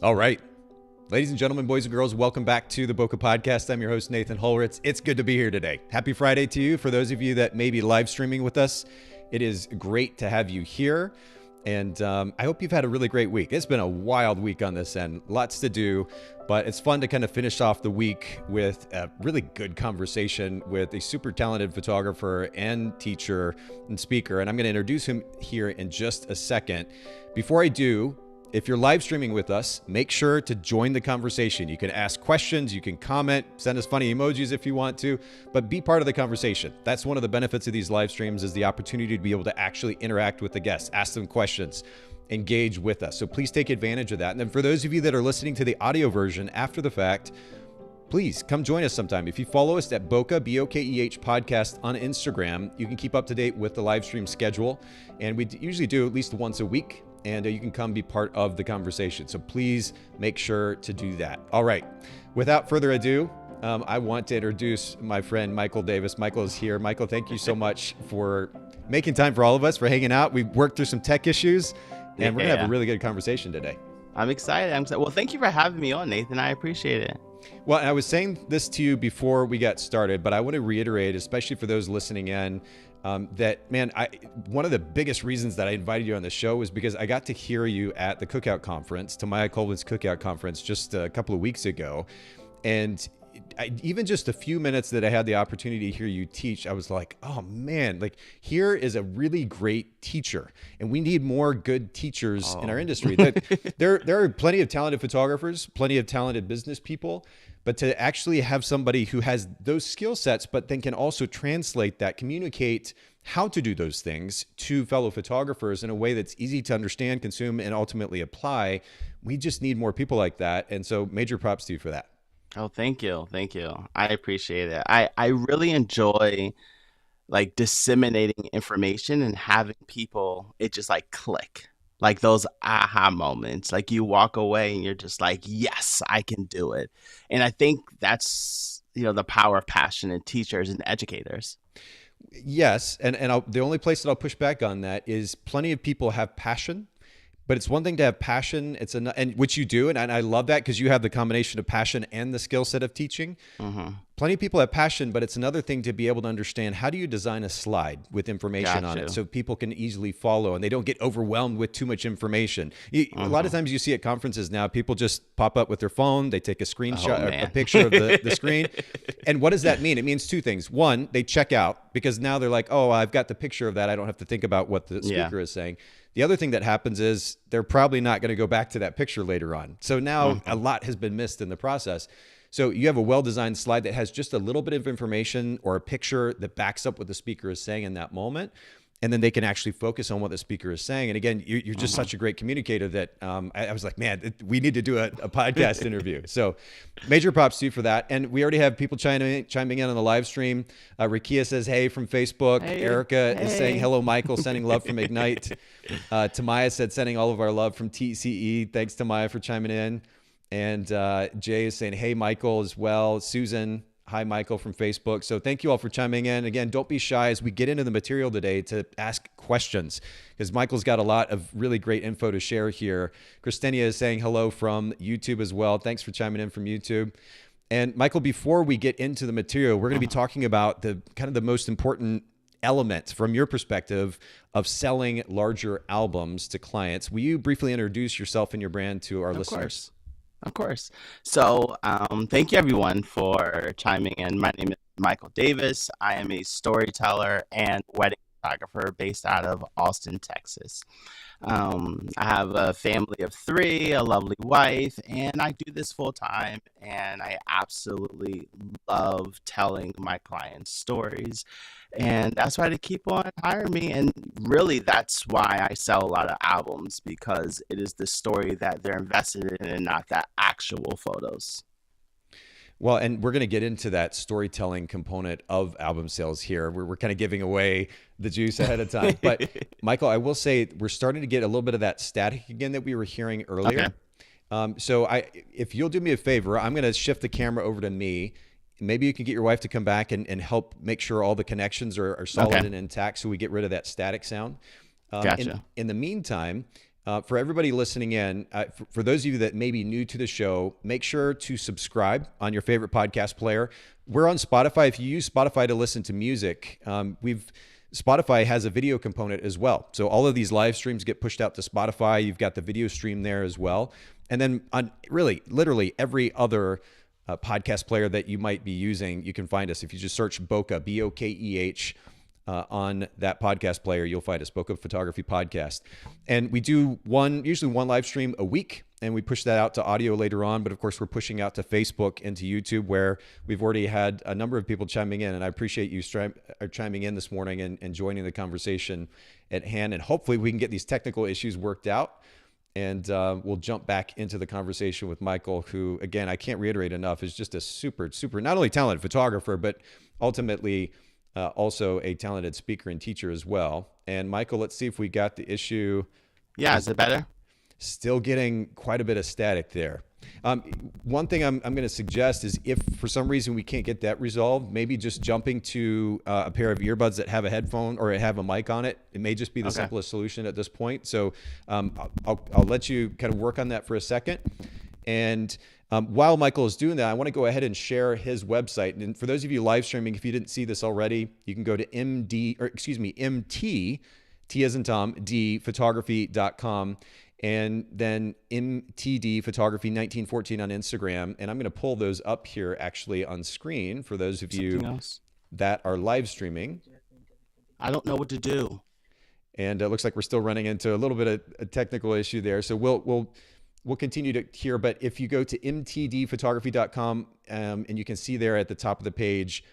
All right. Ladies and gentlemen, boys and girls, welcome back to the Boca Podcast. I'm your host, Nathan Holritz. It's good to be here today. Happy Friday to you. For those of you that may be live streaming with us, it is great to have you here. And I hope you've had a really great week. It's been a wild week on this end, lots to do, but it's fun to kind of finish off the week with a really good conversation with a super talented photographer and teacher and speaker. And I'm going to introduce him here in just a second. Before I do, if you're live streaming with us, make sure to join the conversation. You can ask questions, you can comment, send us funny emojis if you want to, but be part of the conversation. That's one of the benefits of these live streams, is the opportunity to be able to actually interact with the guests, ask them questions, engage with us. So please take advantage of that. And then for those of you that are listening to the audio version after the fact, please come join us sometime. If you follow us at Boca, B-O-K-E-H podcast on Instagram, you can keep up to date with the live stream schedule. And we usually do at least once a week. And you can come be part of the conversation. So please make sure to do that. All right. Without further ado, I want to introduce my friend, Michael Davis. Michael is here. Michael, thank you so much for making time for all of us, for hanging out. We've worked through some tech issues, and we're going to have a really good conversation today. I'm excited. Well, thank you for having me on, Nathan. I appreciate it. Well, I was saying this to you before we got started, but I want to reiterate, especially for those listening in, that, man, one of the biggest reasons that I invited you on the show was because I got to hear you at the Cookout Conference, Tamaya Colvin's Cookout Conference, just a couple of weeks ago. And even just a few minutes that I had the opportunity to hear you teach, I was like, oh man, like here is a really great teacher, and we need more good teachers in our industry. There are plenty of talented photographers, plenty of talented business people, but to actually have somebody who has those skill sets, but then can also translate that, communicate how to do those things to fellow photographers in a way that's easy to understand, consume, and ultimately apply. We just need more people like that. And so major props to you for that. Oh, thank you. Thank you. I appreciate it. I really enjoy like disseminating information and having people, it just like click, like those aha moments. Like you walk away and you're just like, yes, I can do it. And I think that's, the power of passionate teachers and educators. Yes. And the only place that I'll push back on that is plenty of people have passion. But it's one thing to have passion, and which you do, and I love that because you have the combination of passion and the skill set of teaching. Mm-hmm. Plenty of people have passion, but it's another thing to be able to understand, how do you design a slide with information on it so people can easily follow and they don't get overwhelmed with too much information. A lot of times you see at conferences now, people just pop up with their phone, they take a screenshot, a picture of the screen. And what does that mean? It means two things. One, they check out because now they're like, oh, I've got the picture of that. I don't have to think about what the speaker is saying. The other thing that happens is they're probably not going to go back to that picture later on. So now a lot has been missed in the process. So you have a well-designed slide that has just a little bit of information or a picture that backs up what the speaker is saying in that moment. And then they can actually focus on what the speaker is saying. And again, you're just such a great communicator that I was like, man, we need to do a podcast interview. So major props to you for that. And we already have people chiming in on the live stream. Rakia says, hey, from Facebook. Hey, Erica is saying, hello, Michael, sending love from Ignite. Tamaya said, sending all of our love from TCE. Thanks, Tamaya, for chiming in. And Jay is saying, hey, Michael as well. Susan, hi, Michael from Facebook. So thank you all for chiming in. Again, don't be shy as we get into the material today to ask questions, because Michael's got a lot of really great info to share here. Christina is saying hello from YouTube as well. Thanks for chiming in from YouTube. And Michael, before we get into the material, we're going to be talking about the kind of the most important elements from your perspective of selling larger albums to clients. Will you briefly introduce yourself and your brand to our listeners? Of course. So thank you, everyone, for chiming in. My name is Michael Davis. I am a storyteller and wedding photographer based out of Austin, Texas. I have a family of 3, a lovely wife, and I do this full time, and I absolutely love telling my clients stories. And that's why they keep on hiring me. And really, that's why I sell a lot of albums, because it is the story that they're invested in and not the actual photos. Well, and we're going to get into that storytelling component of album sales here. We're kind of giving away the juice ahead of time. But Michael, I will say we're starting to get a little bit of that static again that we were hearing earlier. Okay. So if you'll do me a favor, I'm going to shift the camera over to me. Maybe you can get your wife to come back and help make sure all the connections are solid and intact, so we get rid of that static sound. Gotcha. In the meantime, For everybody listening in, for those of you that may be new to the show, make sure to subscribe on your favorite podcast player. We're on Spotify. If you use Spotify to listen to music, Spotify has a video component as well. So all of these live streams get pushed out to Spotify. You've got the video stream there as well. And then on really, literally every other podcast player that you might be using, you can find us. If you just search Bokeh, Bokeh, on that podcast player, you'll find us, Bokeh Photography Podcast. And we do usually one live stream a week, and we push that out to audio later on. But of course, we're pushing out to Facebook and to YouTube, where we've already had a number of people chiming in. And I appreciate you chiming in this morning and joining the conversation at hand. And hopefully we can get these technical issues worked out. And we'll jump back into the conversation with Michael, who, again, I can't reiterate enough, is just a super, super, not only talented photographer, but ultimately also a talented speaker and teacher as well. And Michael, let's see if we got the issue. Yeah, is it better? Still getting quite a bit of static there. One thing I'm going to suggest is, if for some reason we can't get that resolved, maybe just jumping to a pair of earbuds that have a headphone or have a mic on it. It may just be the simplest solution at this point. So I'll let you kind of work on that for a second. And while Michael is doing that, I want to go ahead and share his website. And for those of you live streaming, if you didn't see this already, you can go to MT, T as in Tom, D, photography.com. And then MTD Photography 1914 on Instagram. And I'm going to pull those up here actually on screen for those of you that are live streaming. I don't know what to do. And it looks like we're still running into a little bit of a technical issue there. So we'll continue to hear. But if you go to mtdphotography.com, and you can see there at the top of the page,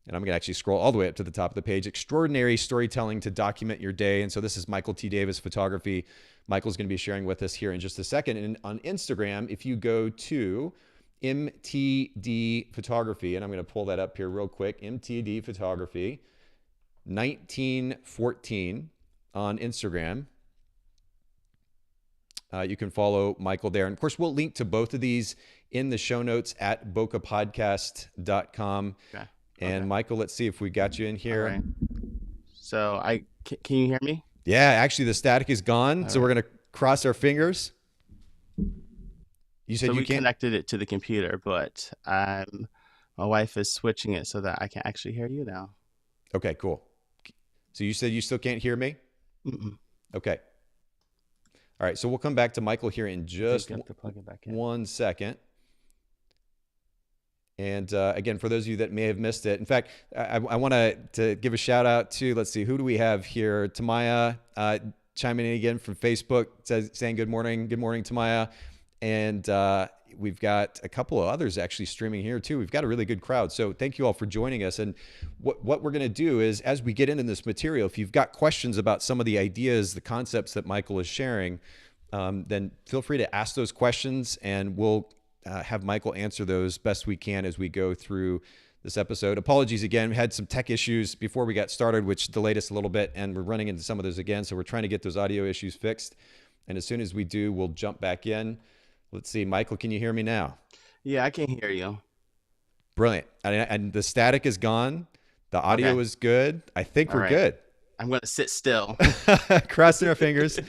and I'm going to actually scroll all the way up to the top of the page, extraordinary storytelling to document your day. And so this is Michael T. Davis Photography. Michael's going to be sharing with us here in just a second. And on Instagram, if you go to MTD Photography, and I'm going to pull that up here real quick, MTD Photography 1914 on Instagram. You can follow Michael there. And of course, we'll link to both of these in the show notes at bokehpodcast.com. Okay. And Michael, let's see if we got you in here. All right. So can you hear me? Yeah, actually the static is gone. So we're going to cross our fingers. You said you can't connected it to the computer, but my wife is switching it so that I can actually hear you now. Okay, cool. So you said you still can't hear me? Mm-mm. Okay. All right, so we'll come back to Michael here in just plug it back in. 1 second. And again, for those of you that may have missed it, in fact, I want to give a shout out to, let's see, who do we have here? Tamaya chiming in again from Facebook, saying good morning. Good morning, Tamaya. And we've got a couple of others actually streaming here too. We've got a really good crowd. So thank you all for joining us. And what we're going to do is, as we get into this material, if you've got questions about some of the ideas, the concepts that Michael is sharing, then feel free to ask those questions, and we'll have Michael answer those best we can as we go through this episode. Apologies again. We had some tech issues before we got started, which delayed us a little bit, and we're running into some of those again. So we're trying to get those audio issues fixed. And as soon as we do, we'll jump back in. Let's see. Michael, can you hear me now? Yeah, I can hear you. Brilliant. And the static is gone. The audio is good. I think we're good. I'm going to sit still. Crossing our fingers.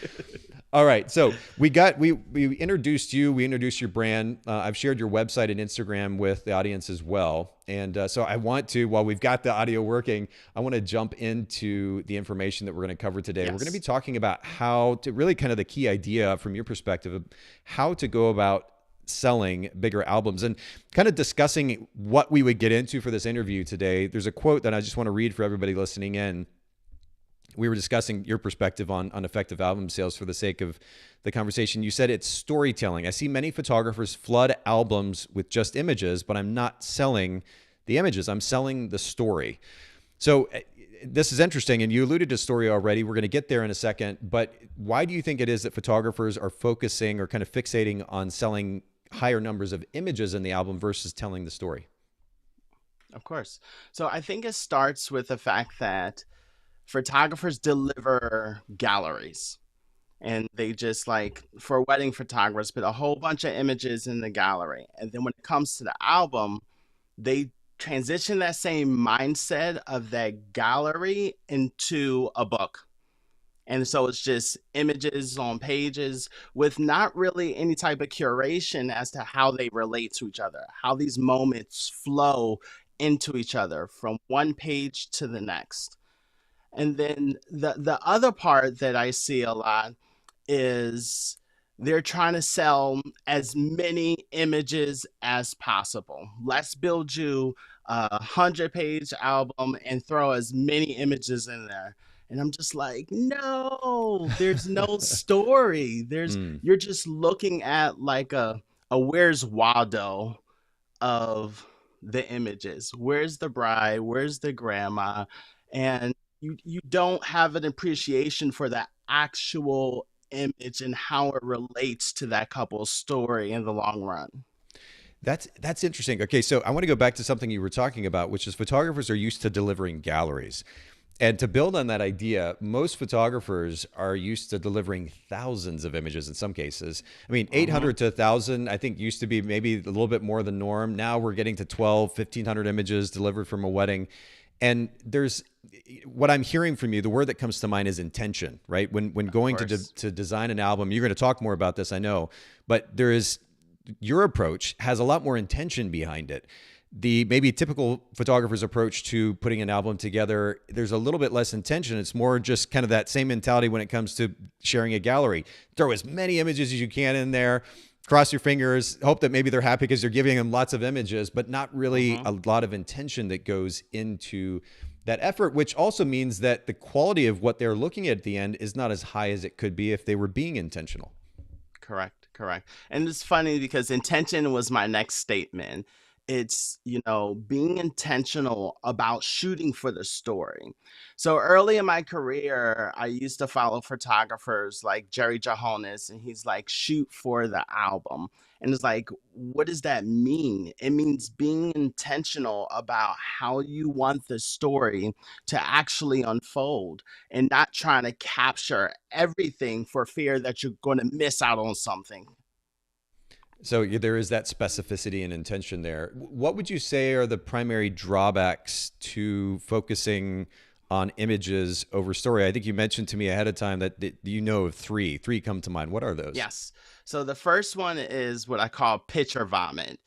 All right. So we introduced you. We introduced your brand. I've shared your website and Instagram with the audience as well. And so I want to, while we've got the audio working, I want to jump into the information that we're going to cover today. Yes. We're going to be talking about how to really kind of the key idea from your perspective of how to go about selling bigger albums, and kind of discussing what we would get into for this interview today. There's a quote that I just want to read for everybody listening in. We were discussing your perspective on effective album sales for the sake of the conversation. You said it's storytelling. I see many photographers flood albums with just images, but I'm not selling the images. I'm selling the story. So this is interesting, and you alluded to story already. We're going to get there in a second, but why do you think it is that photographers are focusing or kind of fixating on selling higher numbers of images in the album versus telling the story? Of course. So I think it starts with the fact that photographers deliver galleries, and they just, like, for wedding photographers, put a whole bunch of images in the gallery. And then when it comes to the album, they transition that same mindset of that gallery into a book. And so it's just images on pages with not really any type of curation as to how they relate to each other, how these moments flow into each other from one page to the next. And then the other part that I see a lot is they're trying to sell as many images as possible. Let's build you a 100-page album and throw as many images in there. And I'm just like, no, there's no story. There's Mm. You're just looking at like a Where's Waldo of the images. Where's the bride? Where's the grandma? And you don't have an appreciation for the actual image and how it relates to that couple's story in the long run. That's interesting. Okay, so I want to go back to something you were talking about, which is photographers are used to delivering galleries. And to build on that idea, most photographers are used to delivering thousands of images in some cases. I mean, Hmm. 800 to 1,000, I think used to be maybe a little bit more the norm. Now we're getting to 12, 1,500 images delivered from a wedding. And there's what I'm hearing from you, the word that comes to mind is intention, right? When Of going course. to design an album, you're going to talk more about this, I know, but there is your approach has a lot more intention behind it. The maybe typical photographer's approach to putting an album together, there's a little bit less intention. It's more just kind of that same mentality when it comes to sharing a gallery. Throw as many images as you can in there, cross your fingers, hope that maybe they're happy because you're giving them lots of images, but not really Hmm. a lot of intention that goes into that effort, which also means that the quality of what they're looking at the end is not as high as it could be if they were being intentional. Correct, correct. And it's funny because intention was my next statement. It's, being intentional about shooting for the story. So early in my career, I used to follow photographers like Jerry Jahonis, and he's like, shoot for the album. And it's like, what does that mean? It means being intentional about how you want the story to actually unfold and not trying to capture everything for fear that you're going to miss out on something. So there is that specificity and intention there. What would you say are the primary drawbacks to focusing on images over story? I think you mentioned to me ahead of time that you know of three. Three come to mind. What are those? Yes. So the first one is what I call picture vomit.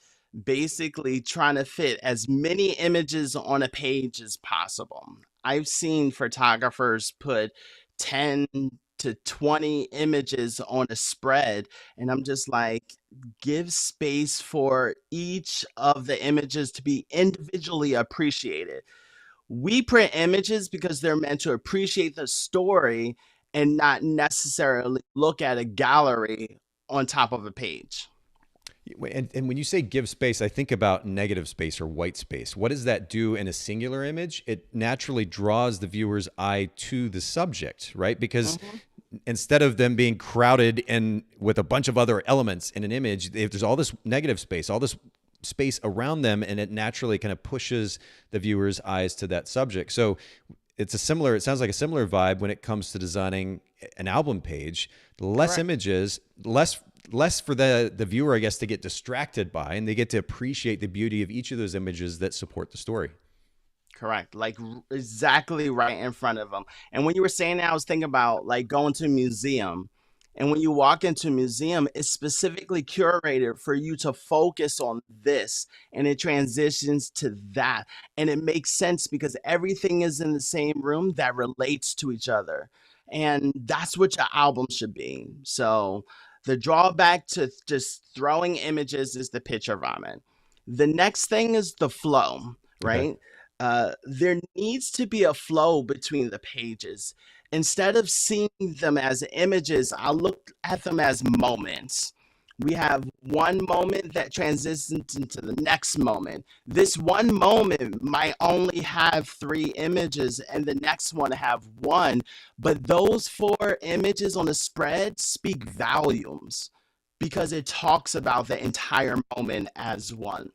Basically, trying to fit as many images on a page as possible. I've seen photographers put 10 to 20 images on a spread, and I'm just like, give space for each of the images to be individually appreciated. We print images because they're meant to appreciate the story and not necessarily look at a gallery on top of a page. And when you say give space, I think about negative space or white space. What does that do in a singular image? It naturally draws the viewer's eye to the subject, right? Because Mhm. instead of them being crowded and with a bunch of other elements in an image, if there's all this negative space, all this space around them, and it naturally kind of pushes the viewer's eyes to that subject. So it sounds like a similar vibe when it comes to designing an album page. Less Correct. images, less for the viewer, I guess, to get distracted by, and they get to appreciate the beauty of each of those images that support the story. Correct. Like exactly right in front of them. And when you were saying that, I was thinking about like going to a museum. And when you walk into a museum, it's specifically curated for you to focus on this and it transitions to that. And it makes sense because everything is in the same room that relates to each other. And that's what your album should be. So the drawback to just throwing images is the picture vomit. The next thing is the flow, Okay. right? There needs to be a flow between the pages. Instead of seeing them as images, I look at them as moments. We have one moment that transitions into the next moment. This one moment might only have three images and the next one have one, but those four images on the spread speak volumes because it talks about the entire moment as one.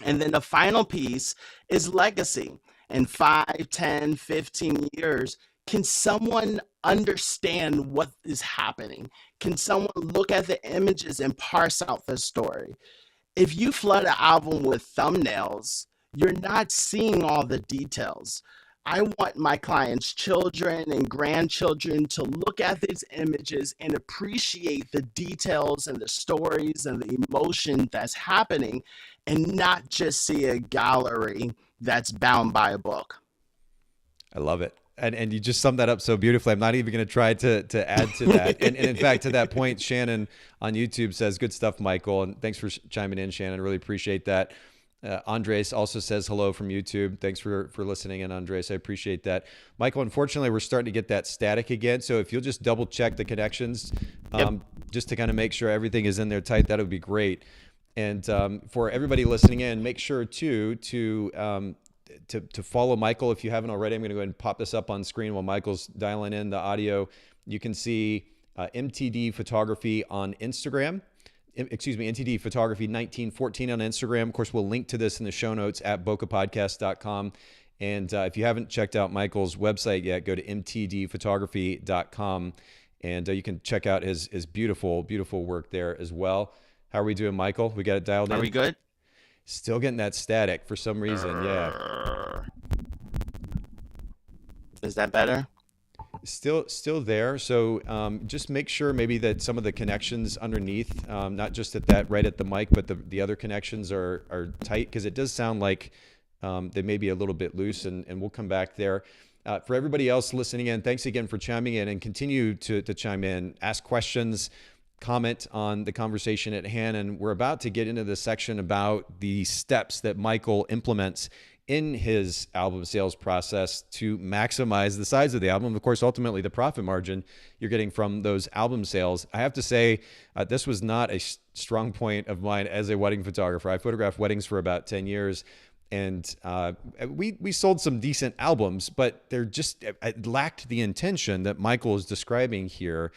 And then the final piece is legacy. In 5, 10, 15 years, can someone understand what is happening? Can someone look at the images and parse out the story? If you flood an album with thumbnails, you're not seeing all the details. I want my clients' children and grandchildren to look at these images and appreciate the details and the stories and the emotion that's happening and not just see a gallery that's bound by a book. I love it. And you just summed that up so beautifully. I'm not even going to try to add to that. And in fact, to that point, Shannon on YouTube says, good stuff, Michael. And thanks for chiming in, Shannon. Really appreciate that. Andres also says hello from YouTube. Thanks for listening in, Andres. I appreciate that. Michael, unfortunately, we're starting to get that static again. So if you'll just double check the connections, just to kind of make sure everything is in there tight, that would be great. And for everybody listening in, make sure to follow Michael if you haven't already. I'm going to go ahead and pop this up on screen while Michael's dialing in the audio. You can see MTD Photography on Instagram. NTD Photography 1914 on Instagram. Of course, we'll link to this in the show notes at bokehpodcast.com. And if you haven't checked out Michael's website yet, go to mtdphotography.com and you can check out his beautiful, beautiful work there as well. How are we doing, Michael? We got it dialed in? Are we good? Still getting that static for some reason. Yeah. Is that better? Still there. So just make sure maybe that some of the connections underneath, not just right at the mic, but the other connections are tight, because it does sound like they may be a little bit loose, and we'll come back there. For everybody else listening in, thanks again for chiming in, and continue to chime in, ask questions, comment on the conversation at hand. And we're about to get into the section about the steps that Michael implements in his album sales process to maximize the size of the album. Of course, ultimately the profit margin you're getting from those album sales. I have to say, this was not a strong point of mine as a wedding photographer. I photographed weddings for about 10 years. And we sold some decent albums, but they're just lacked the intention that Michael is describing here,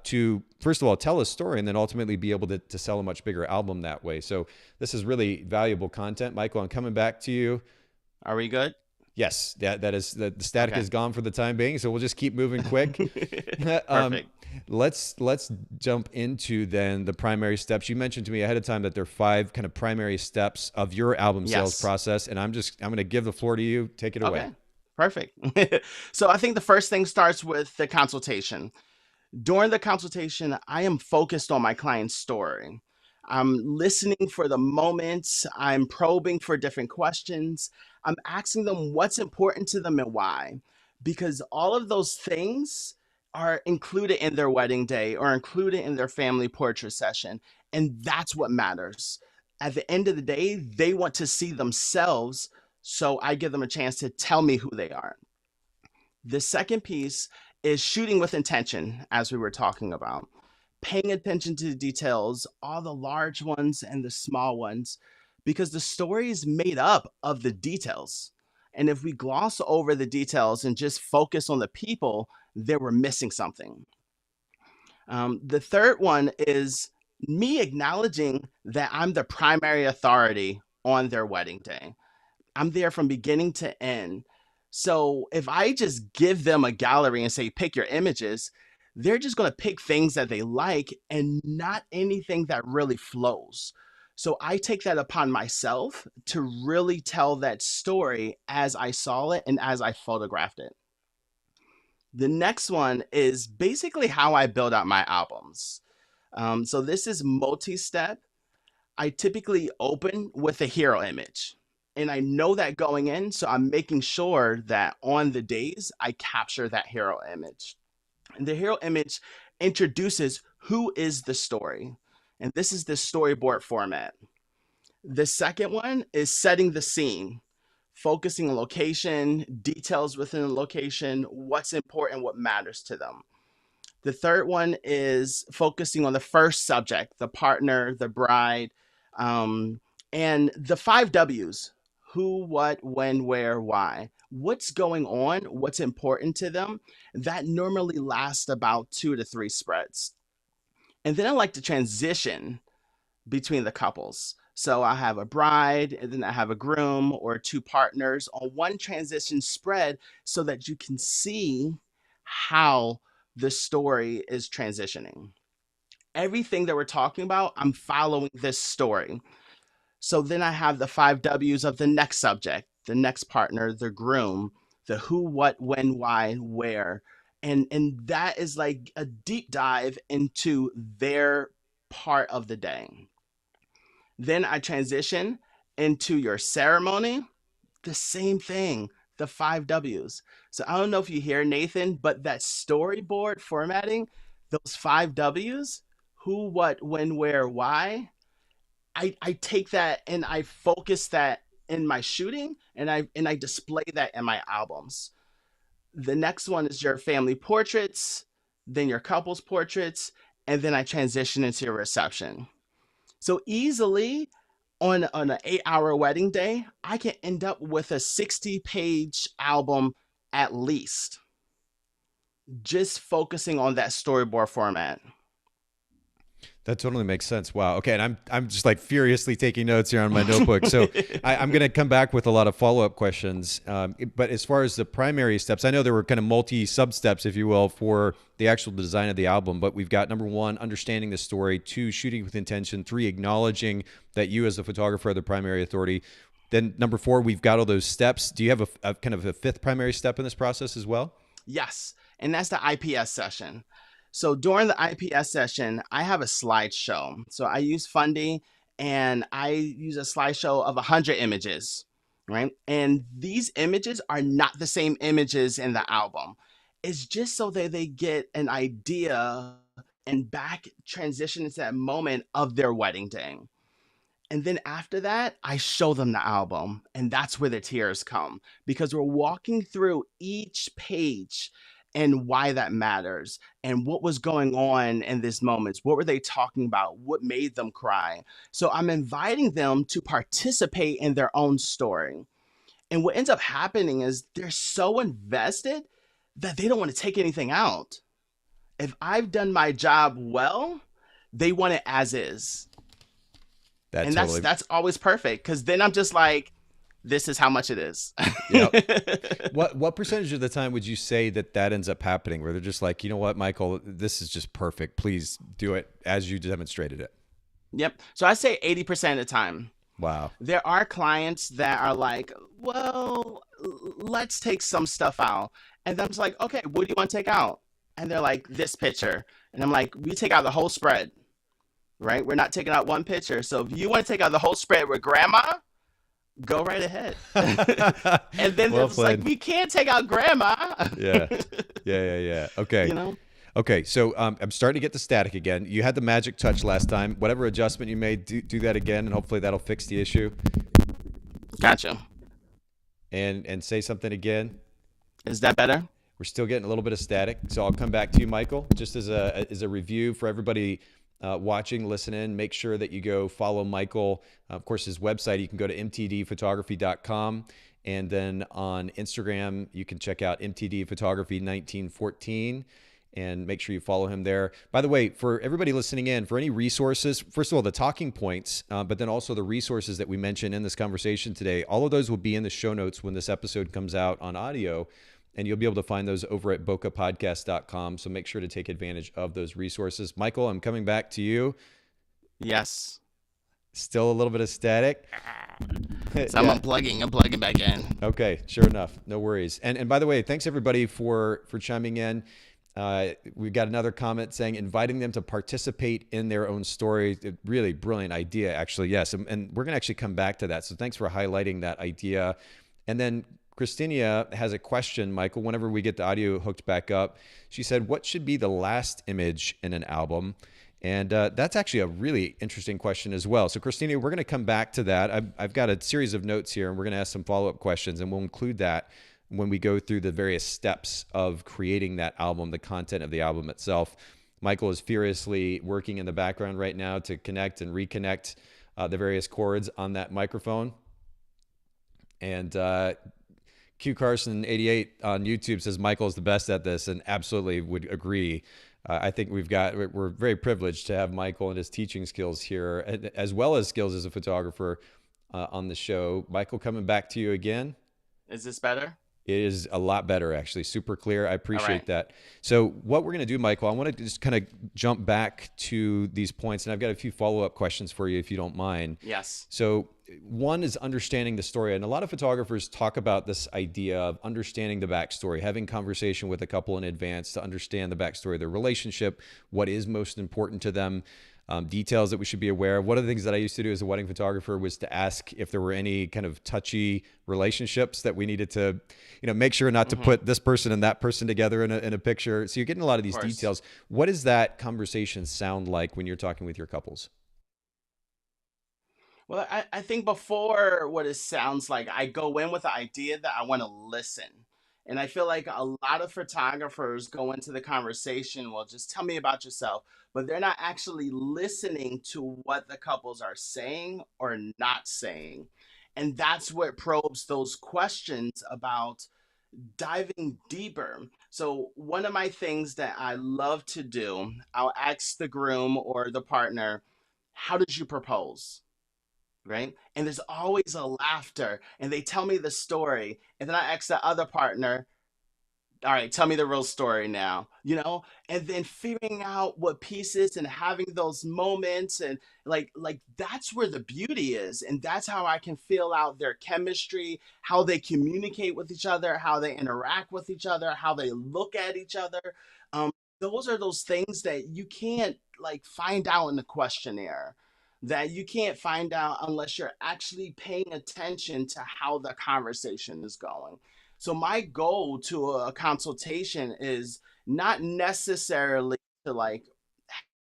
to, first of all, tell a story and then ultimately be able to sell a much bigger album that way. So this is really valuable content. Michael, I'm coming back to you. Are we good? Yes, that is the static is gone for the time being, so we'll just keep moving quick. Perfect. Let's jump into then the primary steps. You mentioned to me ahead of time that there are 5 kind of primary steps of your album sales process, and I'm going to give the floor to you. Take it away. Perfect. So I think the first thing starts with the consultation. During the consultation, I am focused on my client's story. I'm listening for the moments. I'm probing for different questions. I'm asking them what's important to them and why, because all of those things are included in their wedding day or included in their family portrait session. And that's what matters. At the end of the day, they want to see themselves. So I give them a chance to tell me who they are. The second piece is shooting with intention, as we were talking about. Paying attention to the details, all the large ones and the small ones, because the story is made up of the details. And if we gloss over the details and just focus on the people, then we're missing something. The third one is me acknowledging that I'm the primary authority on their wedding day. I'm there from beginning to end. So if I just give them a gallery and say, pick your images, they're just going to pick things that they like and not anything that really flows. So I take that upon myself to really tell that story as I saw it and as I photographed it. The next one is basically how I build out my albums. So this is multi-step. I typically open with a hero image. And I know that going in, so I'm making sure that on the days I capture that hero image. And the hero image introduces who is the story. And this is the storyboard format. The second one is setting the scene, focusing on location, details within the location, what's important, what matters to them. The third one is focusing on the first subject, the partner, the bride, and the 5 W's. Who, what, when, where, why. What's going on, what's important to them. That normally lasts about 2 to 3 spreads. And then I like to transition between the couples. So I have a bride, and then I have a groom or 2 partners on one transition spread so that you can see how the story is transitioning. Everything that we're talking about, I'm following this story. So then I have the 5 W's of the next subject, the next partner, the groom, the who, what, when, why, where. And that is like a deep dive into their part of the day. Then I transition into your ceremony, the same thing, the five W's. So I don't know if you hear Nathan, but that storyboard formatting, those five W's, who, what, when, where, why, I take that and I focus that in my shooting, and I display that in my albums. The next one is your family portraits, then your couples portraits, and then I transition into your reception. So easily on an 8 hour wedding day, I can end up with a 60-page album at least, just focusing on that storyboard format. That totally makes sense. Wow. Okay. And I'm just like furiously taking notes here on my notebook. So I'm going to come back with a lot of follow-up questions. But as far as the primary steps, I know there were kind of multi-sub steps, if you will, for the actual design of the album. But we've got number one, understanding the story; two, shooting with intention; three, acknowledging that you as the photographer are the primary authority. Then number four, we've got all those steps. Do you have a kind of a fifth primary step in this process as well? Yes. And that's the IPS session. So during the IPS session, I have a slideshow. So I use Fundy and I use a slideshow of 100 images, right? And these images are not the same images in the album. It's just so that they get an idea and back transition into that moment of their wedding day. And then after that, I show them the album, and that's where the tears come, because we're walking through each page and why that matters and what was going on in these moments. What were they talking about? What made them cry? So I'm inviting them to participate in their own story. And what ends up happening is they're so invested that they don't want to take anything out. If I've done my job well, they want it as is. And that's always perfect, because then I'm just like, this is how much it is. Yep. What percentage of the time would you say that ends up happening, where they're just like, you know what, Michael, this is just perfect. Please do it as you demonstrated it. Yep. So I say 80% of the time. Wow. There are clients that are like, well, let's take some stuff out. And I'm just like, okay, what do you want to take out? And they're like, this picture. And I'm like, we take out the whole spread, right? We're not taking out one picture. So if you want to take out the whole spread with grandma, go right ahead. And then well, it's like, we can't take out grandma. Yeah. Okay. You know? Okay, so I'm starting to get the static again. You had the magic touch last time. Whatever adjustment you made, do that again, and hopefully that'll fix the issue. Gotcha. And say something again. Is that better? We're still getting a little bit of static, so I'll come back to you, Michael. Just as a review for everybody watching, listening, make sure that you go follow Michael. Of course, his website, you can go to mtdphotography.com. And then on Instagram, you can check out mtdphotography1914. And make sure you follow him there. By the way, for everybody listening in, for any resources, first of all, the talking points, but then also the resources that we mentioned in this conversation today, all of those will be in the show notes when this episode comes out on audio, and you'll be able to find those over at bokehpodcast.com. So make sure to take advantage of those resources. Michael, I'm coming back to you. Yes. Still a little bit of static. So I'm plugging back in. Okay, sure enough. No worries. And by the way, thanks everybody for chiming in. We've got another comment saying inviting them to participate in their own story. Really brilliant idea, actually. Yes. And we're going to actually come back to that. So thanks for highlighting that idea. And then Christina has a question, Michael, whenever we get the audio hooked back up. She said, what should be the last image in an album? And that's actually a really interesting question as well. So Christina, we're going to come back to that. I've got a series of notes here, and we're going to ask some follow-up questions, and we'll include that when we go through the various steps of creating that album, the content of the album itself. Michael is furiously working in the background right now to connect and reconnect the various cords on that microphone. And Q Carson 88 on YouTube says Michael is the best at this, and absolutely would agree. I think we're very privileged to have Michael and his teaching skills here, as well as skills as a photographer on the show. Michael, coming back to you again. Is this better? It is a lot better, actually. Super clear. I appreciate that. So what we're going to do, Michael, I want to just kind of jump back to these points, and I've got a few follow-up questions for you if you don't mind. Yes. So one is understanding the story. And a lot of photographers talk about this idea of understanding the backstory, having conversation with a couple in advance to understand the backstory of their relationship, what is most important to them, details that we should be aware of. One of the things that I used to do as a wedding photographer was to ask if there were any kind of touchy relationships that we needed to, make sure not to Mm-hmm. put this person and that person together in a picture. So you're getting a lot of Of these course. details. What does that conversation sound like when you're talking with your couples? Well, I think before what it sounds like, I go in with the idea that I want to listen. And I feel like a lot of photographers go into the conversation, well, just tell me about yourself, but they're not actually listening to what the couples are saying or not saying. And that's what probes those questions about diving deeper. So, one of my things that I love to do, I'll ask the groom or the partner, how did you propose? Right? And there's always a laughter, and they tell me the story, and then I ask the other partner, all right, tell me the real story now, and then figuring out what pieces and having those moments, and like that's where the beauty is, and that's how I can feel out their chemistry, how they communicate with each other, how they interact with each other, how they look at each other. um, those are those things that you can't like find out in the questionnaire, that you can't find out unless you're actually paying attention to how the conversation is going. So my goal to a consultation is not necessarily to like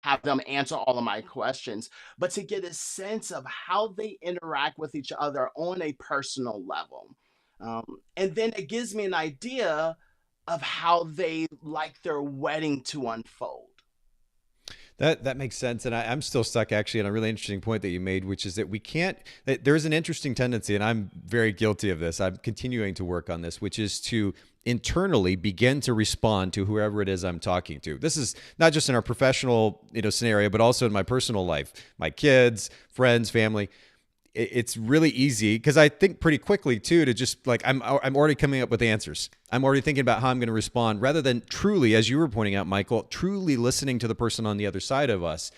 have them answer all of my questions, but to get a sense of how they interact with each other on a personal level. And then it gives me an idea of how they like their wedding to unfold. That makes sense, and I'm still stuck actually on a really interesting point that you made, which is that we can't. That there's an interesting tendency, and I'm very guilty of this. I'm continuing to work on this, which is to internally begin to respond to whoever it is I'm talking to. This is not just in our professional scenario, but also in my personal life, my kids, friends, family. It's really easy because I think pretty quickly too to just like I'm already coming up with answers. I'm already thinking about how I'm going to respond rather than truly, as you were pointing out, Michael, truly listening to the person on the other side of us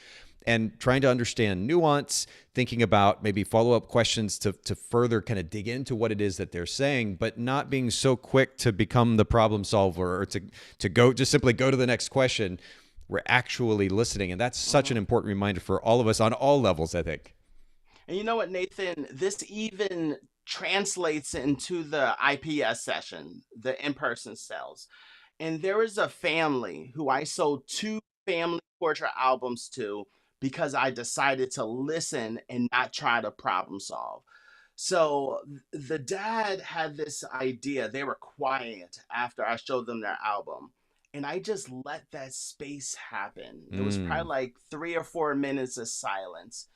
and trying to understand nuance, thinking about maybe follow-up questions to further kind of dig into what it is that they're saying, but not being so quick to become the problem solver or to go just simply go to the next question. We're actually listening, and that's such an Mhm. important reminder for all of us on all levels, I think. And you know what, Nathan? This even translates into the IPS session, the in person sales. And there was a family who I sold two family portrait albums to because I decided to listen and not try to problem solve. So the dad had this idea. They were quiet after I showed them their album. And I just let that space happen. It was Mm. probably like 3 or 4 minutes of silence.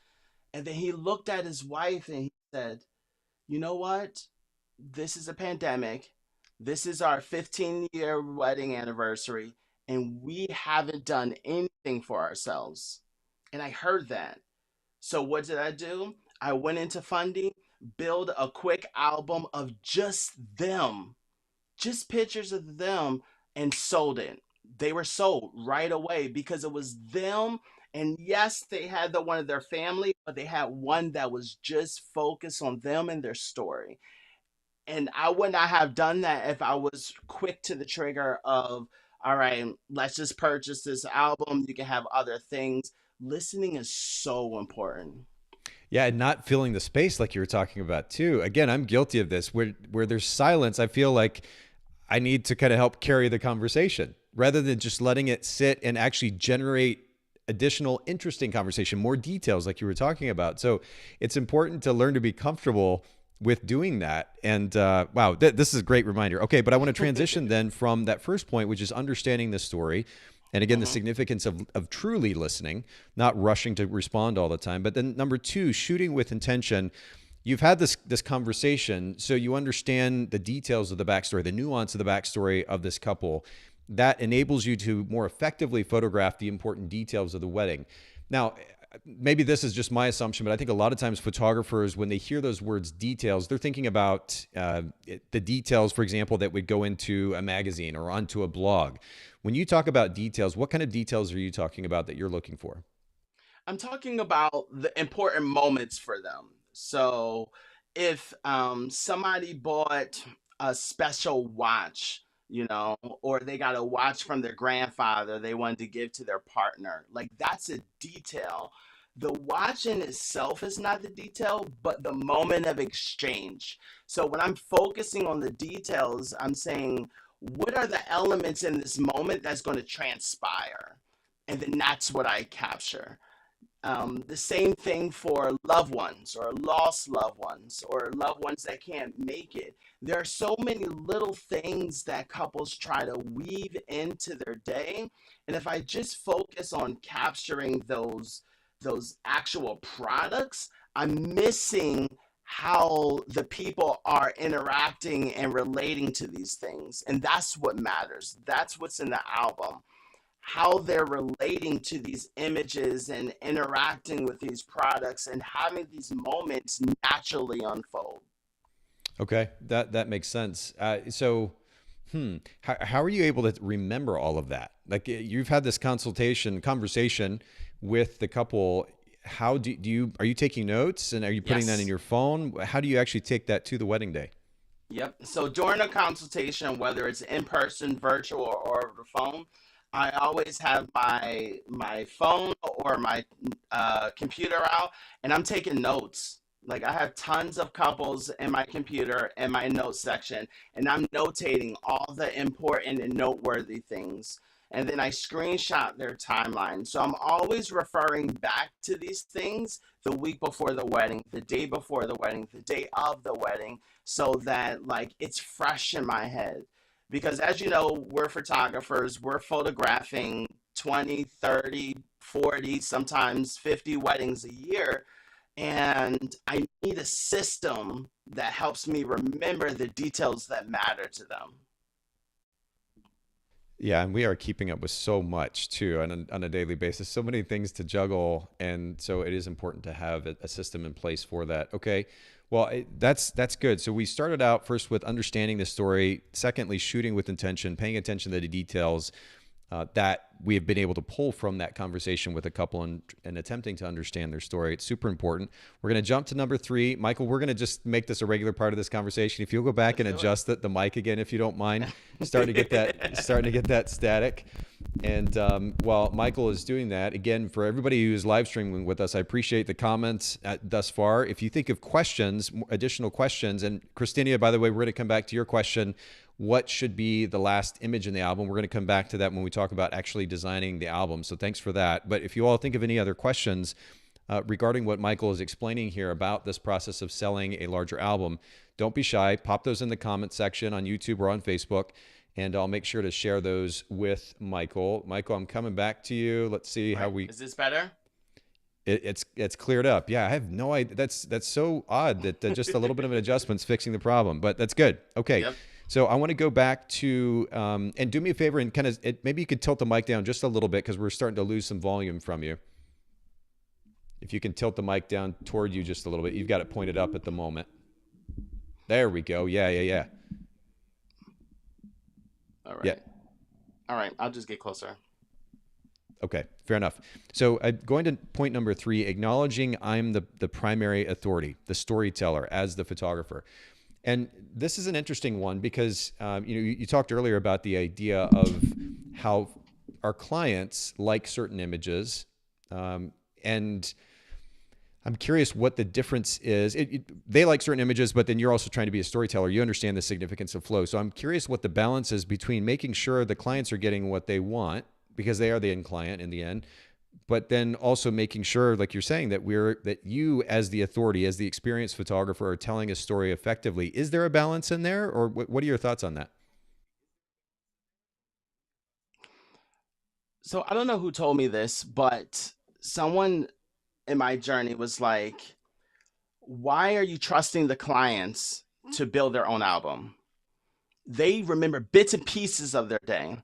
And then he looked at his wife and he said, you know what? This is a pandemic. This is our 15-year wedding anniversary, and we haven't done anything for ourselves. And I heard that. So what did I do? I went into funding, build a quick album of just them, just pictures of them, and sold it. They were sold right away because it was them. And yes, they had the one of their family, but they had one that was just focused on them and their story. And I would not have done that if I was quick to the trigger of, all right, let's just purchase this album. You can have other things. Listening is so important. Yeah, and not filling the space like you were talking about too. Again, I'm guilty of this. Where there's silence, I feel like I need to kind of help carry the conversation rather than just letting it sit and actually generate additional interesting conversation, more details like you were talking about. So it's important to learn to be comfortable with doing that. And wow, this is a great reminder. Okay, but I want to transition then from that first point, which is understanding the story. And again, the Hmm. significance of truly listening, not rushing to respond all the time. But then number two, shooting with intention. You've had this conversation, so you understand the details of the backstory, the nuance of the backstory of this couple. That enables you to more effectively photograph the important details of the wedding. Now, maybe this is just my assumption, but I think a lot of times photographers, when they hear those words details, they're thinking about the details, for example, that would go into a magazine or onto a blog. When you talk about details, what kind of details are you talking about that you're looking for? I'm talking about the important moments for them. So if somebody bought a special watch, or they got a watch from their grandfather they wanted to give to their partner, like that's a detail. The watch in itself is not the detail, but the moment of exchange. So when I'm focusing on the details, I'm saying, what are the elements in this moment that's going to transpire? And then that's what I capture. The same thing for loved ones or lost loved ones or loved ones that can't make it. There are so many little things that couples try to weave into their day. And if I just focus on capturing those actual products, I'm missing how the people are interacting and relating to these things. And that's what matters. That's what's in the album, how they're relating to these images and interacting with these products and having these moments naturally unfold. Okay, that makes sense. How are you able to remember all of that? Like you've had this conversation with the couple. How do you are you taking notes and are you putting that in Yes. your phone? How do you actually take that to the wedding day? Yep. So during a consultation, whether it's in person, virtual, or over the phone, I always have my phone or my computer out, and I'm taking notes. Like I have tons of couples in my computer in my notes section, and I'm notating all the important and noteworthy things. And then I screenshot their timeline. So I'm always referring back to these things the week before the wedding, the day before the wedding, the day of the wedding, so that like it's fresh in my head. Because as you know, we're photographers, we're photographing 20, 30, 40, sometimes 50 weddings a year. And I need a system that helps me remember the details that matter to them. Yeah, and we are keeping up with so much too on a daily basis. So many things to juggle, and so it is important to have a system in place for that. Okay, well, that's good. So we started out first with understanding the story. Secondly, shooting with intention, paying attention to the details that we have been able to pull from that conversation with a couple and attempting to understand their story. It's super important. We're going to jump to number 3. Michael, we're going to just make this a regular part of this conversation. If you'll go back Let's and do it. adjust the mic again, if you don't mind, starting to get that static. And while Michael is doing that, again, for everybody who's live streaming with us, I appreciate the comments thus far. If you think of questions, additional questions, and Christina, by the way, we're going to come back to your question. What should be the last image in the album? We're going to come back to that when we talk about actually designing the album. So thanks for that. But if you all think of any other questions regarding what Michael is explaining here about this process of selling a larger album, don't be shy. Pop those in the comment section on YouTube or on Facebook, and I'll make sure to share those with Michael. Michael, I'm coming back to you. Let's see All how right. we. Is this better? It's cleared up. Yeah, I have no idea. That's so odd that just a little bit of an adjustment's fixing the problem, but that's good. Okay. Yep. So I want to go back to and do me a favor and kind of maybe you could tilt the mic down just a little bit because we're starting to lose some volume from you. If you can tilt the mic down toward you just a little bit, you've got it pointed up at the moment. There we go. Yeah. All Yeah. right. All right. I'll just get closer. Okay, fair enough. So going to point number 3, acknowledging I'm the primary authority, the storyteller as the photographer. And this is an interesting one because you talked earlier about the idea of how our clients like certain images, and I'm curious what the difference is. They like certain images, but then you're also trying to be a storyteller. You understand the significance of flow. So I'm curious what the balance is between making sure the clients are getting what they want because they are the end client in the end, but then also making sure, like you're saying, that you as the authority, as the experienced photographer, are telling a story effectively. Is there a balance in there, or what are your thoughts on that? So I don't know who told me this, but someone in my journey was like, why are you trusting the clients to build their own album? They remember bits and pieces of their day.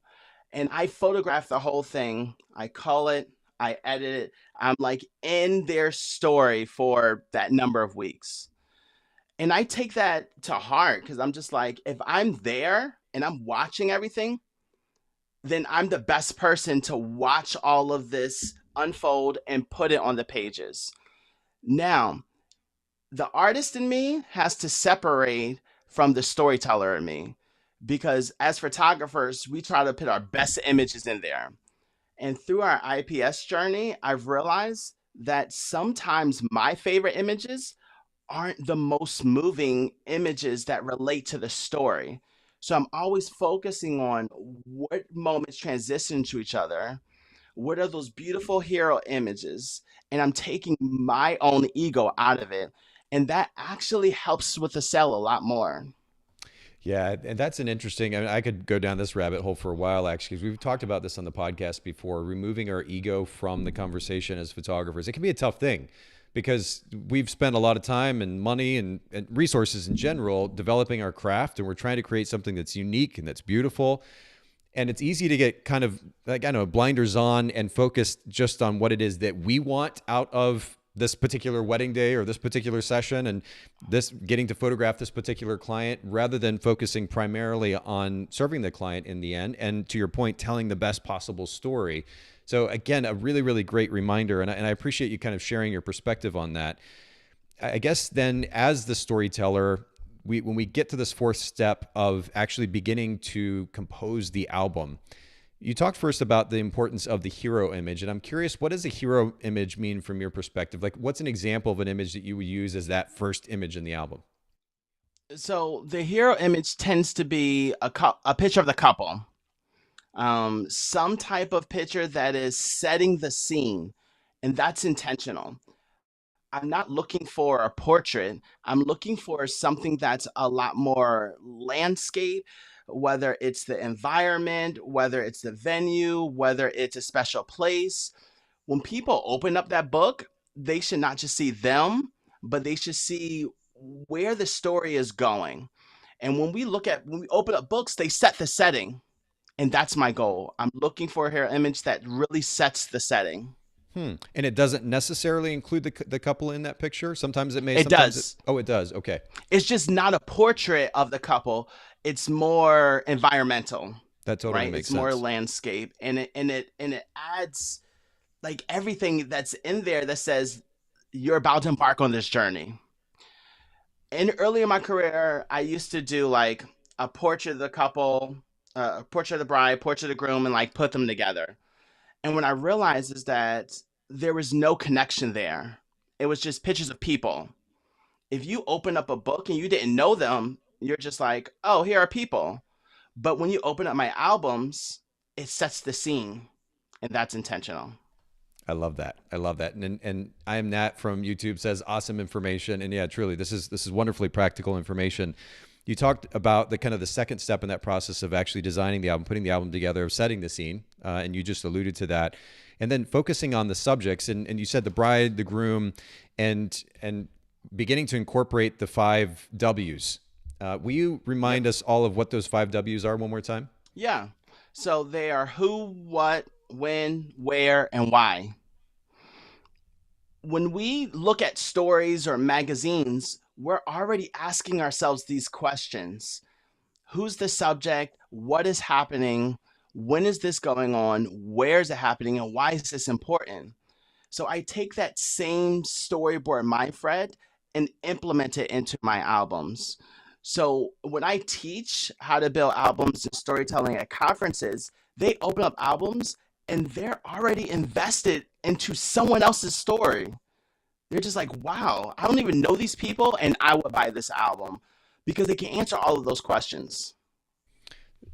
And I photograph the whole thing. I call it, I edit it. I'm like in their story for that number of weeks. And I take that to heart because I'm just like, if I'm there and I'm watching everything, then I'm the best person to watch all of this unfold and put it on the pages. Now, the artist in me has to separate from the storyteller in me, because as photographers, we try to put our best images in there. And through our IPS journey, I've realized that sometimes my favorite images aren't the most moving images that relate to the story. So I'm always focusing on what moments transition to each other. What are those beautiful hero images? And I'm taking my own ego out of it. And that actually helps with the sell a lot more. Yeah, and that's an interesting. I mean, I could go down this rabbit hole for a while, actually, because we've talked about this on the podcast before. Removing our ego from the conversation as photographers, it can be a tough thing because we've spent a lot of time and money and resources in general developing our craft, and we're trying to create something that's unique and that's beautiful. And it's easy to get kind of like, I don't know, blinders on and focused just on what it is that we want out of this particular wedding day or this particular session and this getting to photograph this particular client rather than focusing primarily on serving the client in the end. And to your point, telling the best possible story. So again, a really, really great reminder. And I appreciate you kind of sharing your perspective on that. I guess then as the storyteller, when we get to this fourth step of actually beginning to compose the album, you talked first about the importance of the hero image. And I'm curious, what does a hero image mean from your perspective? Like, what's an example of an image that you would use as that first image in the album? So the hero image tends to be a picture of the couple, some type of picture that is setting the scene, and that's intentional. I'm not looking for a portrait. I'm looking for something that's a lot more landscape, whether it's the environment, whether it's the venue, whether it's a special place. When people open up that book, they should not just see them, but they should see where the story is going. And when we open up books, they set the setting. And that's my goal. I'm looking for a hair image that really sets the setting. And it doesn't necessarily include the couple in that picture. Sometimes it may, It sometimes it, does. oh, it does. Okay. It's just not a portrait of the couple. It's more environmental, That totally right? makes It's more sense. landscape, and it adds like everything that's in there that says you're about to embark on this journey. In early in my career, I used to do like a portrait of the couple, a portrait of the bride, portrait of the groom, and like put them together. And what I realized is that there was no connection there. It was just pictures of people. If you open up a book and you didn't know them, you're just like, oh, here are people. But when you open up my albums, it sets the scene, and that's intentional. I love that. I love that. And I am Nat from YouTube says awesome information. And yeah, truly, this is wonderfully practical information. You talked about the kind of the second step in that process of actually designing the album, putting the album together, of setting the scene, and you just alluded to that, and then focusing on the subjects. And you said the bride, the groom, and beginning to incorporate the five W's. Will you Yep. remind us all of what those five W's are one more time? Yeah. So they are who, what, when, where, and why. When we look at stories or magazines, we're already asking ourselves these questions. Who's the subject? What is happening? When is this going on? Where is it happening? And why is this important? So I take that same storyboard mind thread and implement it into my albums. So when I teach how to build albums and storytelling at conferences, they open up albums and they're already invested into someone else's story. They're just like, wow, I don't even know these people, and I would buy this album because they can answer all of those questions.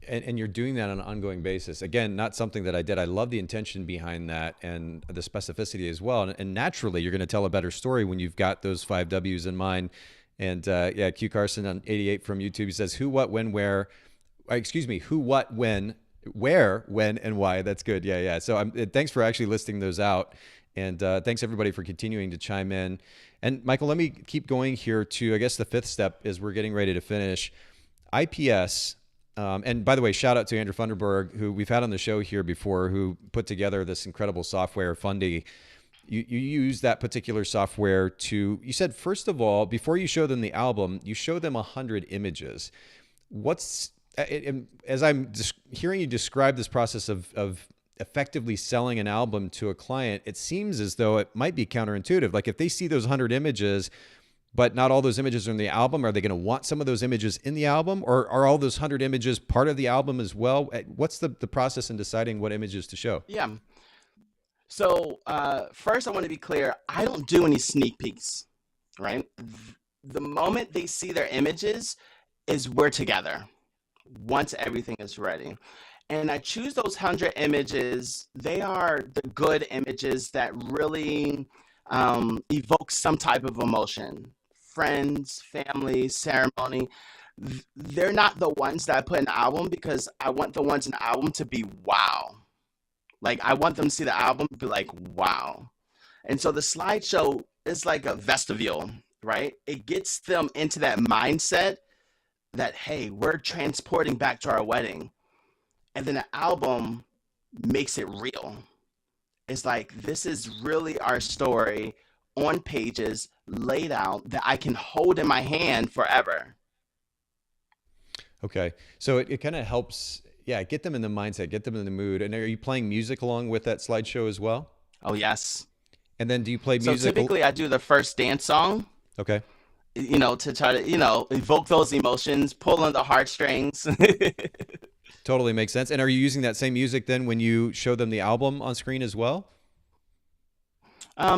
And you're doing that on an ongoing basis. Again, not something that I did. I love the intention behind that and the specificity as well. And naturally, you're going to tell a better story when you've got those five W's in mind. And yeah, Q Carson on 88 from YouTube, he says, who, what, when, where, excuse me, who, what, when, where, when, and why. That's good. Yeah, yeah. So thanks for actually listing those out. And thanks everybody for continuing to chime in. And Michael, let me keep going here to, I guess the fifth step is we're getting ready to finish. IPS. And by the way, shout out to Andrew Funderburg, who we've had on the show here before, who put together this incredible software, Fundy. You use that particular software to, you said, first of all, before you show them the album, you show them 100 images. What's, as I'm hearing you describe this process of effectively selling an album to a client, it seems as though it might be counterintuitive. Like if they see those 100 images, but not all those images are in the album. Are they going to want some of those images in the album, or are all those 100 images part of the album as well? What's the process in deciding what images to show? Yeah. So first, I want to be clear. I don't do any sneak peeks, right? The moment they see their images is we're together once everything is ready. And I choose those 100 images. They are the good images that really evoke some type of emotion. Friends, family, ceremony. They're not the ones that I put in the album because I want the ones in the album to be wow. Like I want them to see the album and be like, wow. And so the slideshow is like a vestibule, right? It gets them into that mindset that, hey, we're transporting back to our wedding. And then the album makes it real. It's like, this is really our story on pages laid out that I can hold in my hand forever. Okay. So it kind of helps, yeah, get them in the mindset, get them in the mood. And are you playing music along with that slideshow as well? Oh, yes. And then do you play So music? typically I do the first dance song, Okay. to try to, evoke those emotions, pull on the heartstrings. Totally makes sense. And are you using that same music then when you show them the album on screen as well?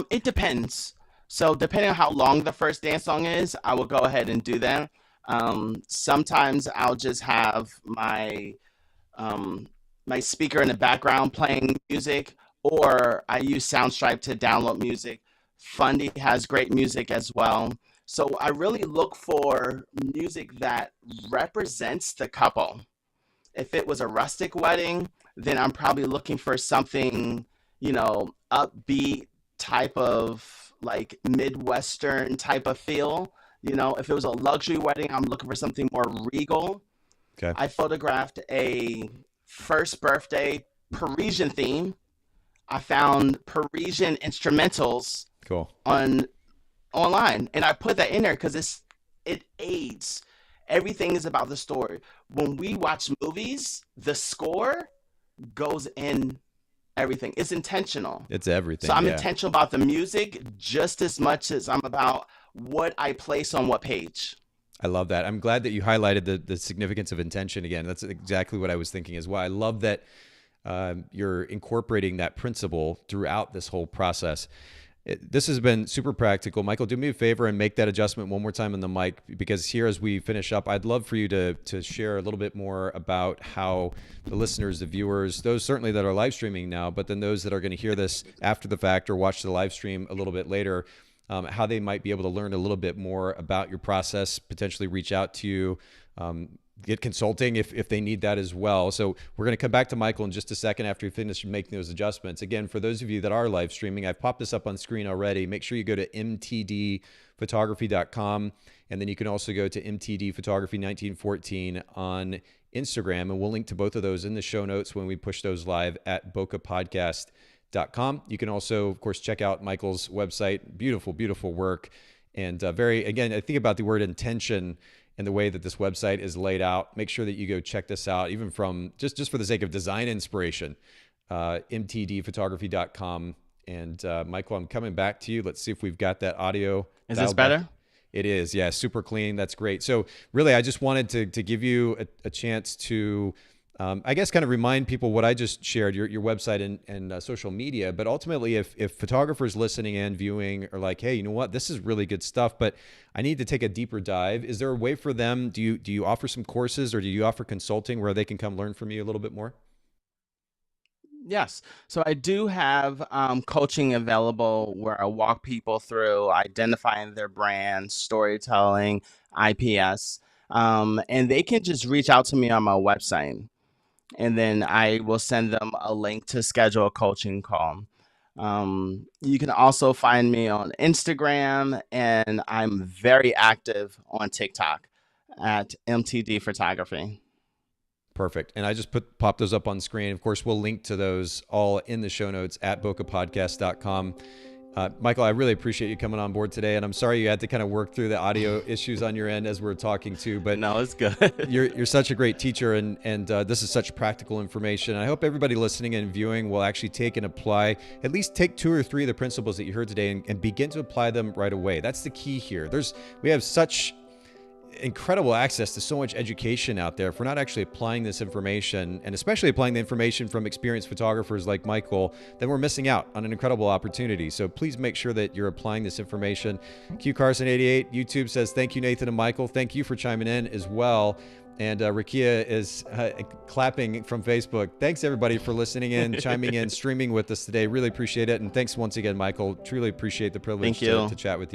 It depends. So depending on how long the first dance song is, I will go ahead and do that. Sometimes I'll just have my speaker in the background playing music, or I use Soundstripe to download music. Fundy has great music as well. So I really look for music that represents the couple. If it was a rustic wedding, then I'm probably looking for something, upbeat type of like Midwestern type of feel. If it was a luxury wedding, I'm looking for something more regal. Okay. I photographed a first birthday Parisian theme. I found Parisian instrumentals Cool. online, and I put that in there because it aids. Everything is about the story. When we watch movies, the score goes in everything. It's intentional. It's everything. So I'm yeah. intentional about the music just as much as I'm about what I place on what page. I love that. I'm glad that you highlighted the significance of intention again. That's exactly what I was thinking as well. I love that you're incorporating that principle throughout this whole process. This has been super practical. Michael, do me a favor and make that adjustment one more time on the mic, because here as we finish up, I'd love for you to share a little bit more about how the listeners, the viewers, those certainly that are live streaming now, but then those that are going to hear this after the fact or watch the live stream a little bit later, how they might be able to learn a little bit more about your process, potentially reach out to you, get consulting if they need that as well. So we're going to come back to Michael in just a second after we finish making those adjustments. Again, for those of you that are live streaming, I've popped this up on screen already. Make sure you go to mtdphotography.com, and then you can also go to mtdphotography1914 on Instagram, and we'll link to both of those in the show notes when we push those live at bokehpodcast.com. You can also, of course, check out Michael's website. Beautiful, beautiful work. And again, I think about the word intention and the way that this website is laid out. Make sure that you go check this out, even from just for the sake of design inspiration, mtdphotography.com. And Michael, I'm coming back to you. Let's see if we've got that audio. Is this better? Back. It is. Yeah. Super clean. That's great. So really, I just wanted to give you a chance to, I guess, kind of remind people what I just shared, your website and social media. But ultimately, if photographers listening and viewing are like, hey, you know what, this is really good stuff, but I need to take a deeper dive. Is there a way for them? Do you offer some courses, or do you offer consulting where they can come learn from you a little bit more? Yes. So I do have coaching available where I walk people through identifying their brand, storytelling, IPS, and they can just reach out to me on my website, and then I will send them a link to schedule a coaching call. You can also find me on Instagram, and I'm very active on TikTok at MTD Photography. Perfect. And I just pop those up on screen. Of course, we'll link to those all in the show notes at bokehpodcast.com. Michael, I really appreciate you coming on board today, and I'm sorry you had to kind of work through the audio issues on your end as we're talking too. But No, it's good. you're such a great teacher, and this is such practical information. I hope everybody listening and viewing will actually take and apply, at least take 2 or 3 of the principles that you heard today, and begin to apply them right away. That's the key here. We have such incredible access to so much education out there. If we're not actually applying this information, and especially applying the information from experienced photographers like Michael, then we're missing out on an incredible opportunity. So please make sure that you're applying this information. Q Carson 88 YouTube says, thank you, Nathan and Michael. Thank you for chiming in as well. And Rakia is clapping from Facebook. Thanks everybody for listening in, chiming in, streaming with us today. Really appreciate it. And thanks once again, Michael. Truly appreciate the privilege to chat with you.